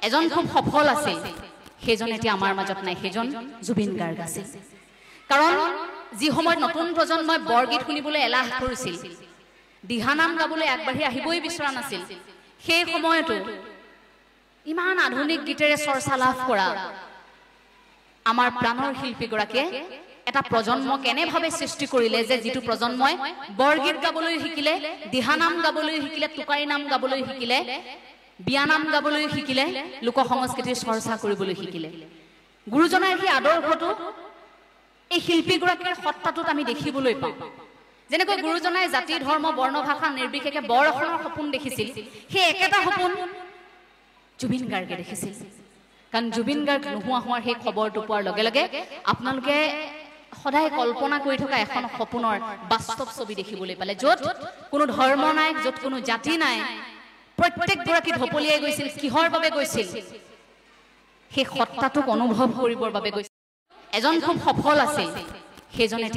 এজন খুব সফল আছিল সেইজন এতিয়া আমাৰ মাজত নাই সেইজন জুবিন গাৰ্গ আছিল কাৰণ যি সময়ত নতুন প্ৰজন্মই বৰগীত শুনিবলৈ এলাহ কৰিছিল দিহানাম গাবলৈ আগবাঢ়ি আহিবই বিচৰা নাছিল সেই সময়তো ইমান আধুনিক গীতেৰে চৰ্চা লাভ কৰা আমাৰ প্ৰাণৰ শিল্পীগৰাকীয়ে এটা প্ৰজন্ম কেনেভাৱে সৃষ্টি কৰিলে যে যিটো প্ৰজন্মই বৰগীত গাবলৈ শিকিলে দিহানাম গাবলৈ শিকিলে টুকাৰী নাম গাবলৈ শিকিলে বিয়ানাম গাবলৈ শিকিলে লোক সংস্কৃতিৰ চৰ্চা কৰিবলৈ শিকিলে গুৰুজনাৰ সেই আদৰ্শটো এই শিল্পীগৰাকীৰ সত্তাটোত আমি দেখিবলৈ পাওঁ যেনেকৈ গুৰুজনাই জাতি ধৰ্ম বৰ্ণ ভাষা নিৰ্বিশেষে বৰ এখনৰ সপোন দেখিছিল সেই একেটা সপোন জুবিন গাৰ্গে দেখিছিল কাৰণ জুবিন গাৰ্গ নোহোৱা হোৱাৰ সেই খবৰটো পোৱাৰ লগে লগে আপোনালোকে সদায় কল্পনা কৰি থকা এখন সপোনৰ বাস্তৱ ছবি দেখিবলৈ পালে য'ত কোনো ধৰ্ম নাই য'ত কোনো জাতি নাই প্ৰত্যেকগৰাকী ঢপলিয়াই গৈছিল কিহৰ বাবে গৈছিল সেই সত্তাটোক অনুভৱ কৰিবৰ বাবে গৈছিল এজন খুব সফল আছিল সেইজনে